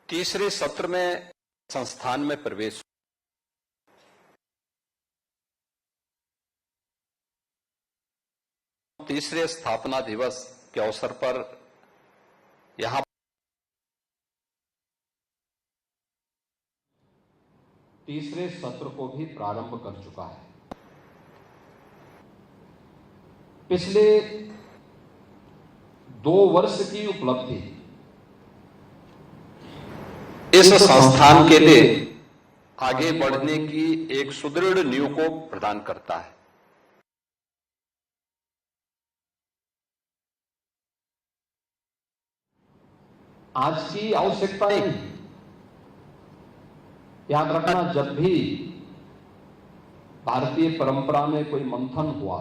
तीसरे सत्र में संस्थान में प्रवेश। तीसरे स्थापना दिवस के अवसर पर यहां तीसरे सत्र को भी प्रारंभ कर चुका है। पिछले 2 वर्ष की उपलब्धि इस संस्थान के लिए आगे बढ़ने की एक सुदृढ़ नींव को प्रदान करता है। आज की आवश्यकता नहीं। याद रखना, जब भी भारतीय परंपरा में कोई मंथन हुआ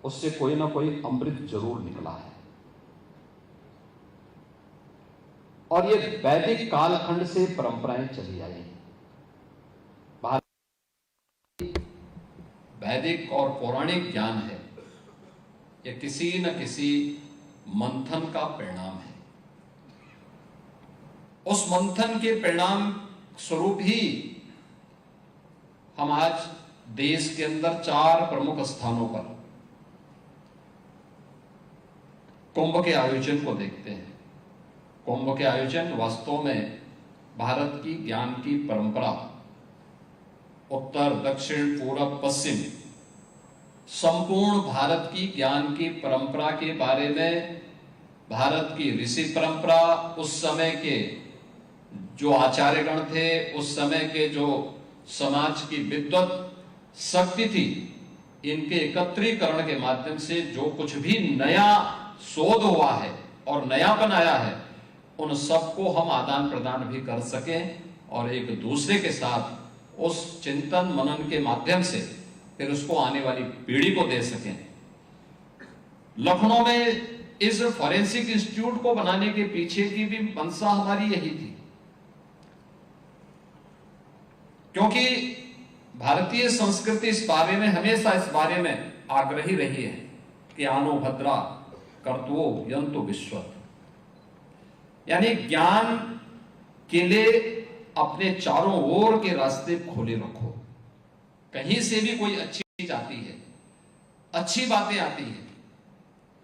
उससे कोई ना कोई अमृत जरूर निकला है। और ये वैदिक कालखंड से परंपराएं चली आई हैं। वैदिक और पौराणिक ज्ञान है, ये किसी न किसी मंथन का परिणाम है। उस मंथन के परिणाम स्वरूप ही हम आज देश के अंदर 4 प्रमुख स्थानों पर कुंभ के आयोजन को देखते हैं। कुंभ के आयोजन वास्तव में भारत की ज्ञान की परंपरा, उत्तर दक्षिण पूर्व पश्चिम, संपूर्ण भारत की ज्ञान की परंपरा के बारे में भारत की ऋषि परंपरा, उस समय के जो आचार्यगण थे, उस समय के जो समाज की विद्वत शक्ति थी, इनके एकत्रीकरण के माध्यम से जो कुछ भी नया शोध हुआ है और नयापन आया है, उन सबको हम आदान प्रदान भी कर सकें और एक दूसरे के साथ उस चिंतन मनन के माध्यम से फिर उसको आने वाली पीढ़ी को दे सकें। लखनऊ में इस फॉरेंसिक इंस्टीट्यूट को बनाने के पीछे की भी मंशा हमारी यही थी, क्योंकि भारतीय संस्कृति इस बारे में हमेशा इस बारे में आग्रही रही है कि आनो भद्रा कर्तवो यंतु विश्वत, यानी ज्ञान के लिए अपने चारों ओर के रास्ते खोले रखो। कहीं से भी कोई अच्छी चीज आती है, अच्छी बातें आती है,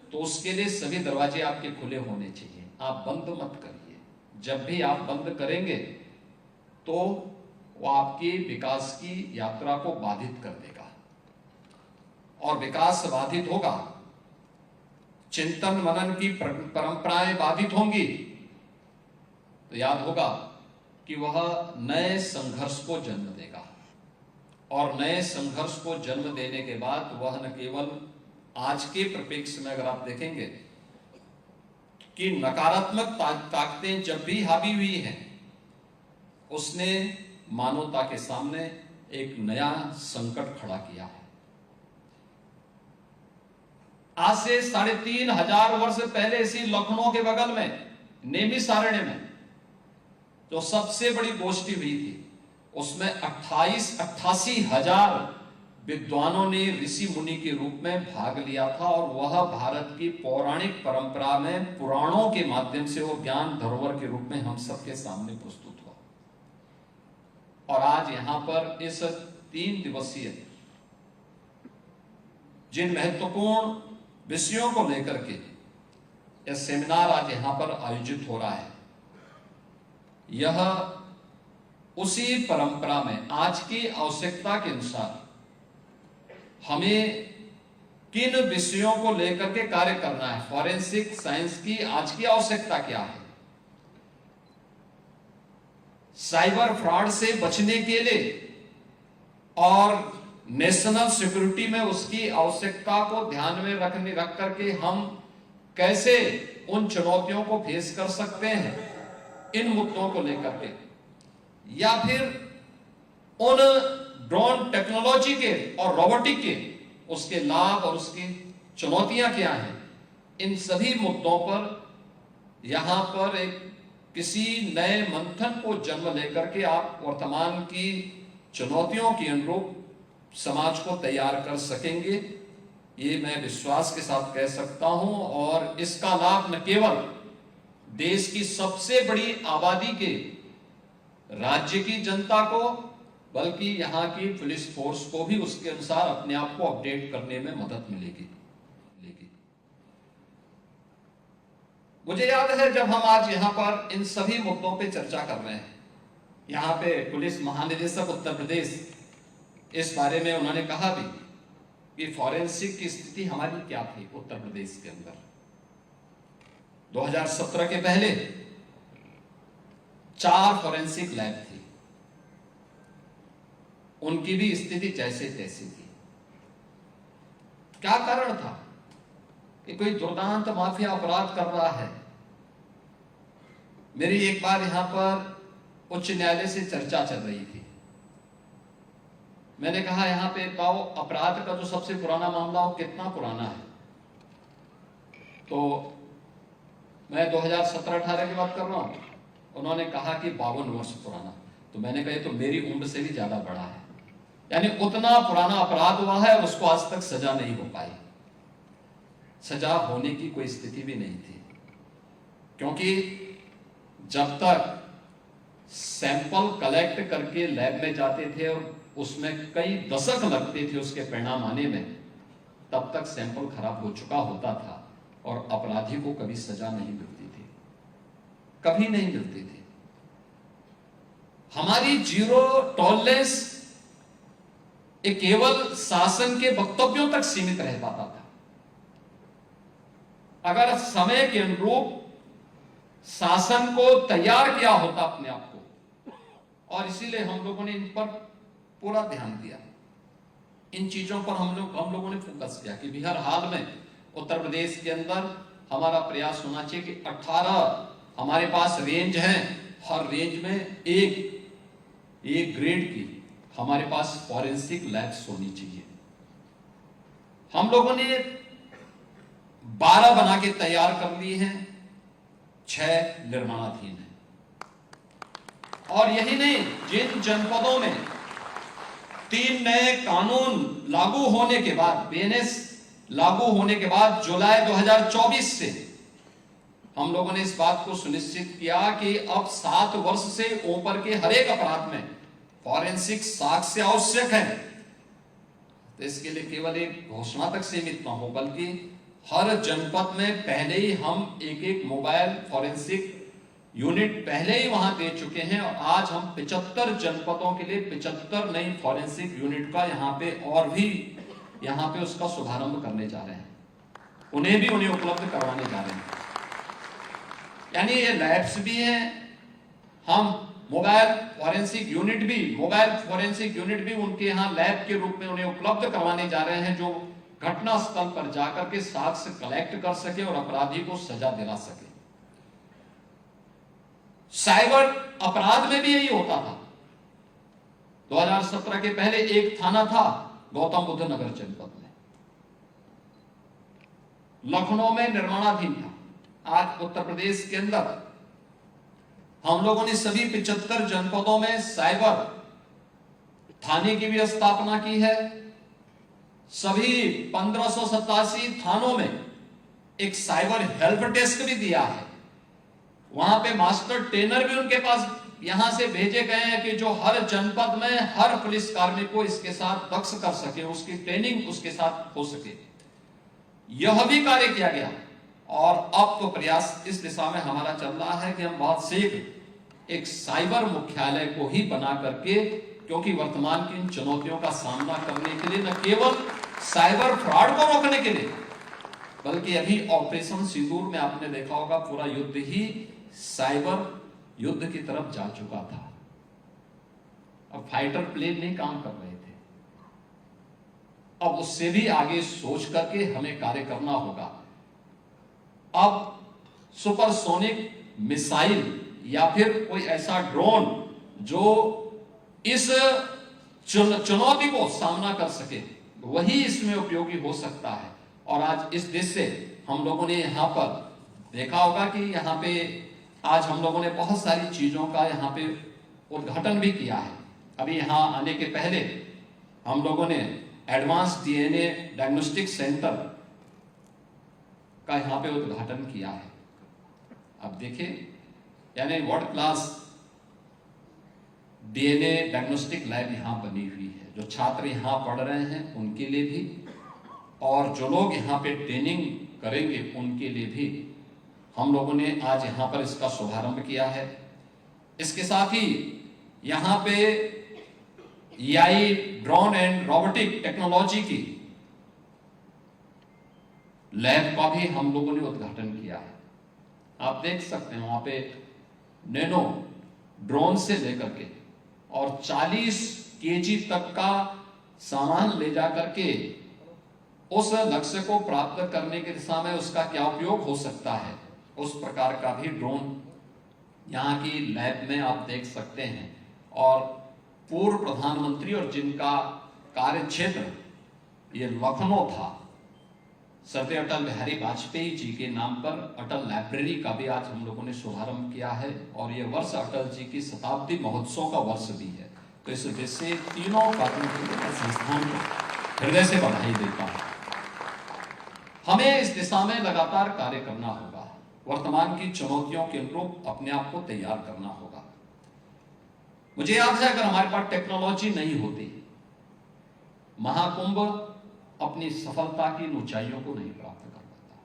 तो उसके लिए सभी दरवाजे आपके खुले होने चाहिए। आप बंद मत करिए। जब भी आप बंद करेंगे तो वो आपकी विकास की यात्रा को बाधित कर देगा, और विकास बाधित होगा, चिंतन मनन की परंपराएं बाधित होंगी, तो याद होगा कि वह नए संघर्ष को जन्म देगा। और नए संघर्ष को जन्म देने के बाद वह न केवल आज के परिप्रेक्ष्य में अगर आप देखेंगे कि नकारात्मक ताकतें जब भी हावी हुई हैं, उसने मानवता के सामने एक नया संकट खड़ा किया है। आज से 3500 वर्ष पहले इसी लखनऊ के बगल में नेमिषारण्य में जो सबसे बड़ी गोष्ठी हुई थी, उसमें 88 हजार विद्वानों ने ऋषि मुनि के रूप में भाग लिया था, और वह भारत की पौराणिक परंपरा में पुराणों के माध्यम से वो ज्ञान धरोहर के रूप में हम सबके सामने प्रस्तुत हुआ। और आज यहां पर इस 3 दिवसीय जिन महत्वपूर्ण विषयों को लेकर के यह सेमिनार आज यहां पर आयोजित हो रहा है, यह उसी परंपरा में आज की आवश्यकता के अनुसार हमें किन विषयों को लेकर के कार्य करना है। फॉरेंसिक साइंस की आज की आवश्यकता क्या है, साइबर फ्रॉड से बचने के लिए और नेशनल सिक्योरिटी में उसकी आवश्यकता को ध्यान में रख करके हम कैसे उन चुनौतियों को फेस कर सकते हैं, इन मुद्दों को लेकर के, या फिर उन ड्रोन टेक्नोलॉजी के और रोबोटिक के उसके लाभ और उसकी चुनौतियां क्या हैं, इन सभी मुद्दों पर यहां पर एक किसी नए मंथन को जन्म लेकर के आप वर्तमान की चुनौतियों के अनुरूप समाज को तैयार कर सकेंगे, ये मैं विश्वास के साथ कह सकता हूं। और इसका लाभ न केवल देश की सबसे बड़ी आबादी के राज्य की जनता को, बल्कि यहां की पुलिस फोर्स को भी उसके अनुसार अपने आप को अपडेट करने में मदद मिलेगी। मुझे याद है जब हम आज यहां पर इन सभी मुद्दों पे चर्चा कर रहे हैं, यहां पे पुलिस महानिदेशक उत्तर प्रदेश इस बारे में उन्होंने कहा भी कि फॉरेंसिक की स्थिति हमारी क्या थी उत्तर प्रदेश के अंदर। 2017 के पहले 4 फॉरेंसिक लैब थी, उनकी भी स्थिति जैसे तैसी थी। क्या कारण था कि कोई दुर्दांत माफिया अपराध कर रहा है। मेरी एक बार यहां पर उच्च न्यायालय से चर्चा चल रही थी। मैंने कहा यहां पे बताओ अपराध का जो सबसे पुराना मामला हो कितना पुराना है। तो मैं 2017-18 की बात कर रहा हूं। उन्होंने कहा कि 52 वर्ष पुराना। तो मैंने कहा तो मेरी उम्र से भी ज्यादा बड़ा है, यानी उतना पुराना अपराध हुआ है और उसको आज तक सजा नहीं हो पाई। सजा होने की कोई स्थिति भी नहीं थी, क्योंकि जब तक सैंपल कलेक्ट करके लैब में जाते थे और उसमें कई दशक लगते थे उसके परिणाम आने में, तब तक सैंपल खराब हो चुका होता था और अपराधी को कभी सजा नहीं मिलती थी, कभी नहीं मिलती थी। हमारी जीरो टॉलरेंस एक केवल शासन के वक्तव्यों तक सीमित रह पाता था। अगर समय के अनुरूप शासन को तैयार किया होता अपने आप को, और इसीलिए हम लोगों ने इन पर पूरा ध्यान दिया, इन चीजों पर हम लोगों ने फोकस किया कि भी हर हाल में उत्तर प्रदेश के अंदर हमारा प्रयास होना चाहिए कि 18 हमारे पास रेंज हैं, हर रेंज में एक ग्रेड की हमारे पास फॉरेंसिक लैब्स होनी चाहिए। हम लोगों ने 12 बना के तैयार कर ली हैं, 6 निर्माणाधीन है। और यही नहीं, जिन जनपदों में 3 नए कानून लागू होने के बाद, बीएनएस लागू होने के बाद जुलाई 2024 से हम लोगों ने इस बात को सुनिश्चित किया कि अब 7 वर्ष से ऊपर के हर एक अपराध में फॉरेंसिक साक्ष्य आवश्यक है। तो इसके लिए केवल एक घोषणा तक सीमित न हो, बल्कि हर जनपद में पहले ही हम एक मोबाइल फॉरेंसिक यूनिट पहले ही वहां दे चुके हैं और आज हम 75 जनपदों के लिए 75 नई फॉरेंसिक यूनिट का यहां पे और भी यहां पे उसका शुभारंभ करने जा रहे हैं, उन्हें उपलब्ध करवाने जा रहे हैं। यानी ये लैब्स भी हैं, हम मोबाइल फॉरेंसिक यूनिट भी उनके यहां लैब के रूप में उन्हें उपलब्ध करवाने जा रहे हैं, जो घटना स्थल पर जाकर के साक्ष्य कलेक्ट कर सके और अपराधी को सजा दिला सके। साइबर अपराध में भी यही होता था। 2017 के पहले एक थाना था गौतम बुद्ध नगर जनपद में, लखनऊ में निर्माणाधीन था। आज उत्तर प्रदेश के अंदर हम लोगों ने सभी 75 जनपदों में साइबर थाने की भी स्थापना की है। सभी 1587 थानों में एक साइबर हेल्प डेस्क भी दिया है। वहां पे मास्टर ट्रेनर भी उनके पास यहां से भेजे गए हैं कि जो हर जनपद में हर पुलिस कार्मिक को इसके साथ दक्ष कर सके, उसकी ट्रेनिंग उसके साथ हो सके। यह भी कार्य किया गया और अब तो प्रयास इस दिशा में हमारा चल रहा है कि हम बहुत शीघ्र एक साइबर मुख्यालय को ही बना करके, क्योंकि वर्तमान की इन चुनौतियों का सामना करने के लिए, न केवल साइबर फ्रॉड को रोकने के लिए, बल्कि अभी ऑपरेशन सिंदूर में आपने देखा होगा पूरा युद्ध ही साइबर युद्ध की तरफ जा चुका था। अब फाइटर प्लेन नहीं काम कर रहे थे, अब उससे भी आगे सोच करके हमें कार्य करना होगा। अब सुपरसोनिक मिसाइल या फिर कोई ऐसा ड्रोन जो इस चुनौती को सामना कर सके, वही इसमें उपयोगी हो सकता है। और आज इस देश से हम लोगों ने यहाँ पर देखा होगा कि यहाँ पे आज हम लोगों ने बहुत सारी चीजों का यहाँ पे उद्घाटन भी किया है। अभी यहाँ आने के पहले हम लोगों ने एडवांस डीएनए डायग्नोस्टिक सेंटर का यहाँ पे उद्घाटन किया है। अब देखिए, यानी world class DNA diagnostic lab यहाँ बनी हुई है। जो छात्र यहाँ पढ़ रहे हैं उनके लिए भी, और जो लोग यहाँ पे ट्रेनिंग करेंगे उनके लिए भी हम लोगों ने आज यहाँ पर इसका शुभारंभ किया है। इसके साथ ही यहाँ पे AI, drone and robotic technology की लैब का भी हम लोगों ने उद्घाटन किया है। आप देख सकते हैं वहां पे नैनो ड्रोन से लेकर के और 40 केजी तक का सामान ले जा करके उस लक्ष्य को प्राप्त करने की दिशा में उसका क्या उपयोग हो सकता है, उस प्रकार का भी ड्रोन यहाँ की लैब में आप देख सकते हैं। और पूर्व प्रधानमंत्री और जिनका कार्य क्षेत्र ये लखनऊ था, सरदार अटल बिहारी वाजपेयी जी के नाम पर अटल लाइब्रेरी का भी आज हम लोगों ने शुभारंभ किया है। और ये वर्ष अटल जी की शताब्दी महोत्सव का वर्ष भी है। तो इस वजह से तीनों प्राथमिक संस्थान को हृदय से बधाई देता हूं। हमें इस दिशा में लगातार कार्य करना होगा। वर्तमान की चुनौतियों के अनुरूप अपने आप को तैयार करना होगा। मुझे याद है, अगर हमारे पास टेक्नोलॉजी नहीं होती, महाकुंभ अपनी सफलता की ऊंचाइयों को नहीं प्राप्त कर पाता।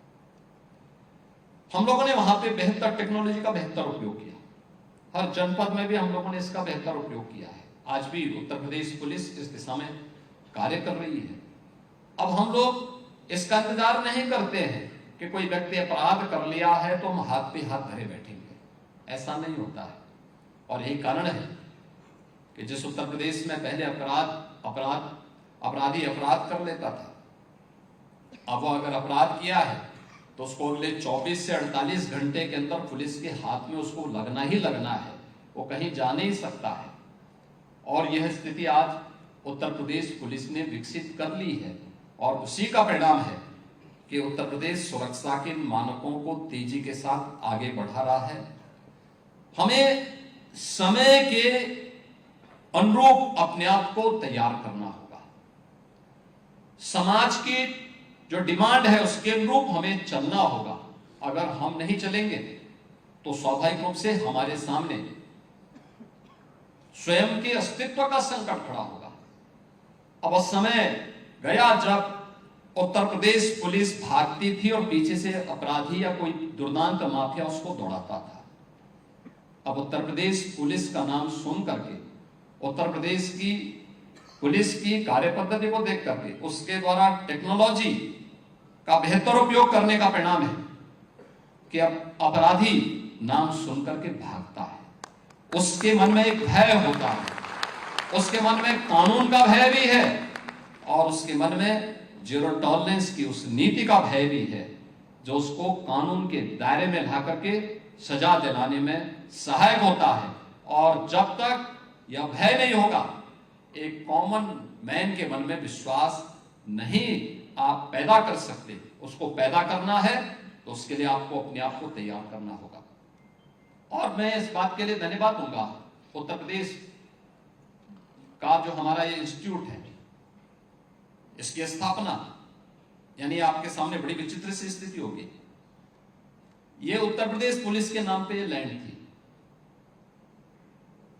हम लोगों ने वहां पे बेहतर टेक्नोलॉजी का बेहतर उपयोग किया। हर जनपद में भी हम लोगों ने इसका बेहतर उपयोग किया है। आज भी उत्तर प्रदेश पुलिस इस दिशा में कार्य कर रही है। अब हम लोग इसका इंतजार नहीं करते हैं कि कोई व्यक्ति अपराध कर लिया है तो हम हाथ पे हाथ धरे बैठेंगे। ऐसा नहीं होता है। और यही कारण है कि जिस उत्तर प्रदेश में पहले अपराधी अपराध कर लेता था, अब वो अगर अपराध किया है तो उसको अगले 24 से 48 घंटे के अंदर पुलिस के हाथ में उसको लगना ही लगना है, वो कहीं जा नहीं सकता है। और यह स्थिति आज उत्तर प्रदेश पुलिस ने विकसित कर ली है। और उसी का परिणाम है कि उत्तर प्रदेश सुरक्षा के मानकों को तेजी के साथ आगे बढ़ा रहा है। हमें समय के अनुरूप अपने आप को तैयार करना होगा। समाज की जो डिमांड है उसके अनुरूप हमें चलना होगा। अगर हम नहीं चलेंगे तो स्वाभाविक रूप से हमारे सामने स्वयं के अस्तित्व का संकट खड़ा होगा। अब समय गया जब उत्तर प्रदेश पुलिस भागती थी और पीछे से अपराधी या कोई दुर्दांत माफिया उसको दौड़ाता था। अब उत्तर प्रदेश पुलिस का नाम सुन करके, उत्तर प्रदेश की पुलिस की कार्य पद्धति को देख करके, उसके द्वारा टेक्नोलॉजी का बेहतर उपयोग करने का परिणाम है कि अब अपराधी नाम सुन करके भागता है। उसके मन में एक भय होता है, उसके मन में कानून का भय भी है और उसके मन में जीरो टॉलरेंस की उस नीति का भय भी है जो उसको कानून के दायरे में ला करके सजा दिलाने में सहायक होता है। और जब तक यह भय नहीं होगा, एक कॉमन मैन के मन में विश्वास नहीं आप पैदा कर सकते। उसको पैदा करना है तो उसके लिए आपको अपने आप को तैयार करना होगा। और मैं इस बात के लिए धन्यवाद दूंगा उत्तर प्रदेश का जो हमारा ये इंस्टीट्यूट है, इसकी स्थापना, यानी आपके सामने बड़ी विचित्र सी स्थिति होगी। ये उत्तर प्रदेश पुलिस के नाम पे ये लैंड थी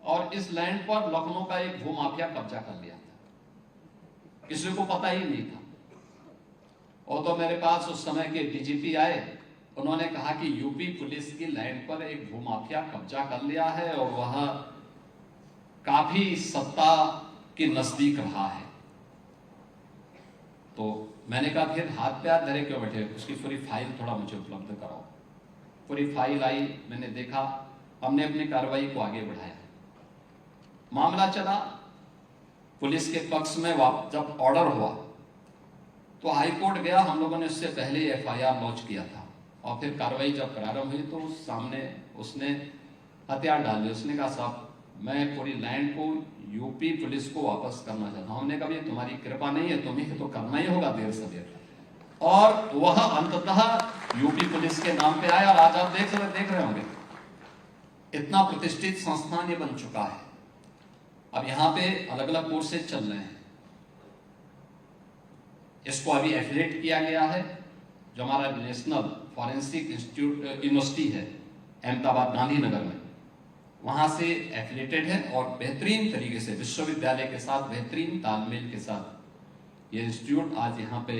और इस लैंड पर लखनऊ का एक भूमाफिया कब्जा कर लिया था। किसी को पता ही नहीं था। और तो मेरे पास उस समय के डीजीपी आए, उन्होंने कहा कि यूपी पुलिस की लैंड पर एक भूमाफिया कब्जा कर लिया है और वह काफी सत्ता के नजदीक रहा है। तो मैंने कहा फिर हाथ पे हाथ धरे क्यों बैठे, उसकी पूरी फाइल थोड़ा मुझे उपलब्ध कराओ। पूरी फाइल आई, मैंने देखा, हमने अपनी कार्रवाई को आगे बढ़ाया। मामला चला पुलिस के पक्ष में। जब ऑर्डर हुआ तो हाईकोर्ट गया, हम लोगों ने उससे पहले एफआईआर लॉन्च किया था। और फिर कार्रवाई जब प्रारंभ हुई तो सामने उसने हथियार डाल दिए। उसने कहा साहब मैं पूरी लैंड को यूपी पुलिस को वापस करना चाहता हूं। हमने कहा ये तुम्हारी कृपा नहीं है, तुम्हें तो करना ही होगा देर से देर। और वह अंततः यूपी पुलिस के नाम पे आया और आज आप देख रहे होंगे इतना प्रतिष्ठित संस्थान ये बन चुका है। अब यहाँ पे अलग अलग कोर्सेज चल रहे हैं। इसको अभी एफिलिएट किया गया है। जो हमारा नेशनल फॉरेंसिक इंस्टीट्यूट यूनिवर्सिटी है अहमदाबाद गांधीनगर में, वहाँ से एफिलेटेड है और बेहतरीन तरीके से विश्वविद्यालय के साथ बेहतरीन तालमेल के साथ ये इंस्टीट्यूट आज यहाँ पे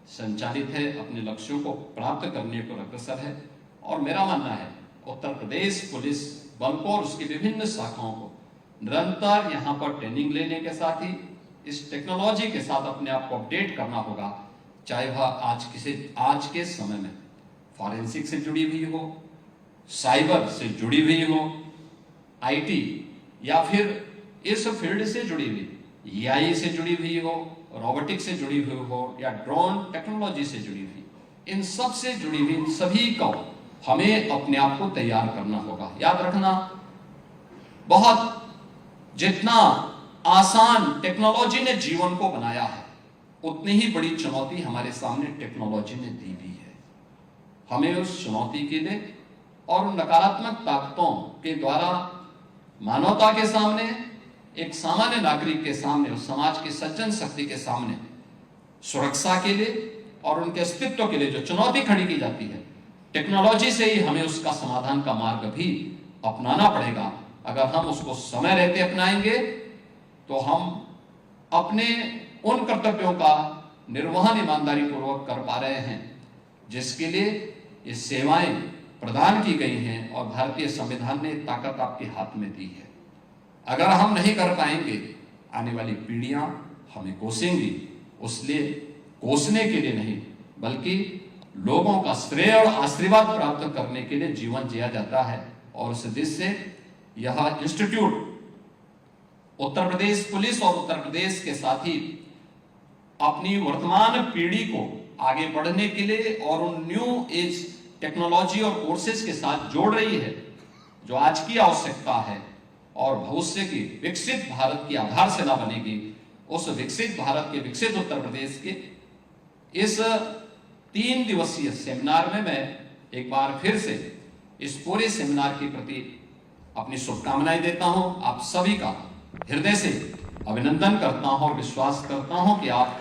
संचालित है, अपने लक्ष्यों को प्राप्त करने को अग्रसर है। और मेरा मानना है उत्तर प्रदेश पुलिस बल को और उसकी विभिन्न शाखाओं को निरंतर यहाँ पर ट्रेनिंग लेने के साथ ही इस टेक्नोलॉजी के साथ अपने आप को अपडेट करना होगा, चाहे वह आज के समय में फॉरेंसिक से जुड़ी हुई हो, साइबर से जुड़ी हुई हो, आईटी या फिर इस फील्ड से जुड़ी हुई एआई से जुड़ी हुई हो, रोबोटिक से जुड़ी हुई हो या ड्रोन टेक्नोलॉजी से जुड़ी हुई, इन सब से जुड़ी हुई इन सभी को हमें अपने आप को तैयार करना होगा। याद रखना, बहुत जितना आसान टेक्नोलॉजी ने जीवन को बनाया है, उतनी ही बड़ी चुनौती हमारे सामने टेक्नोलॉजी ने दी भी है। हमें उस चुनौती के लिए और उन नकारात्मक ताकतों के द्वारा मानवता के सामने, एक सामान्य नागरिक के सामने, उस समाज की सज्जन शक्ति के सामने सुरक्षा के लिए और उनके अस्तित्व के लिए जो चुनौती खड़ी की जाती है, टेक्नोलॉजी से ही हमें उसका समाधान का मार्ग भी अपनाना पड़ेगा। अगर हम उसको समय रहते अपनाएंगे तो हम अपने उन कर्तव्यों का निर्वहन ईमानदारी पूर्वक कर पा रहे हैं जिसके लिए ये सेवाएं प्रदान की गई हैं और भारतीय संविधान ने ताकत आपके हाथ में दी है। अगर हम नहीं कर पाएंगे, आने वाली पीढ़ियां हमें कोसेंगी। इसलिए कोसने के लिए नहीं, बल्कि लोगों का श्रेय और आशीर्वाद प्राप्त करने के लिए जीवन जिया जाता है। और उस उद्देश्य से यह इंस्टीट्यूट उत्तर प्रदेश पुलिस और उत्तर प्रदेश के साथ ही अपनी वर्तमान पीढ़ी को आगे बढ़ने के लिए और उन न्यू एज टेक्नोलॉजी और कोर्सेज के साथ जोड़ रही है, जो आज की आवश्यकता है और भविष्य की विकसित भारत की आधारशिला बनेगी। उस विकसित भारत के, विकसित उत्तर प्रदेश के इस 3 दिवसीय सेमिनार में मैं एक बार फिर से इस पूरे सेमिनार के प्रति अपनी शुभकामनाएं देता हूं। आप सभी का हृदय से अभिनंदन करता हूं और विश्वास करता हूं कि आप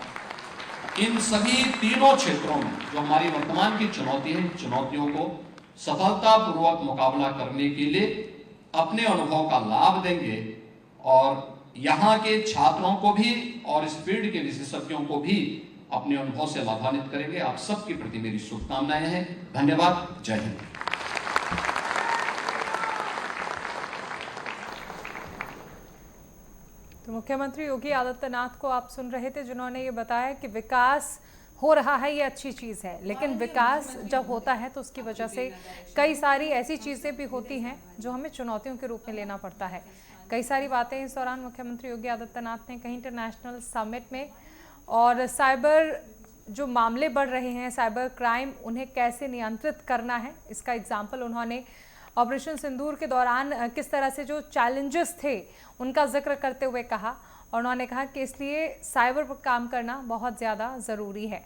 इन सभी तीनों क्षेत्रों में जो हमारी वर्तमान की चुनौती है, इन चुनौतियों को सफलतापूर्वक मुकाबला करने के लिए अपने अनुभव का लाभ देंगे और यहाँ के छात्रों को भी और इस फील्ड के विशेषज्ञों को भी अपने अनुभव से लाभान्वित करेंगे। आप सबके प्रति मेरी शुभकामनाएं हैं। धन्यवाद। जय हिंद। तो मुख्यमंत्री योगी आदित्यनाथ को आप सुन रहे थे, जिन्होंने ये बताया कि विकास हो रहा है, ये अच्छी चीज़ है, लेकिन विकास जब होता है तो उसकी वजह से कई सारी ऐसी चीज़ें भी होती हैं जो हमें चुनौतियों के रूप में लेना पड़ता है। कई सारी बातें इस दौरान मुख्यमंत्री योगी आदित्यनाथ ने कहीं इंटरनेशनल समिट में, और साइबर जो मामले बढ़ रहे हैं, साइबर क्राइम, उन्हें कैसे नियंत्रित करना है, इसका एग्जाम्पल उन्होंने ऑपरेशन सिंदूर के दौरान किस तरह से जो चैलेंजेस थे उनका जिक्र करते हुए कहा। और उन्होंने कहा कि इसलिए साइबर पर काम करना बहुत ज़्यादा ज़रूरी है।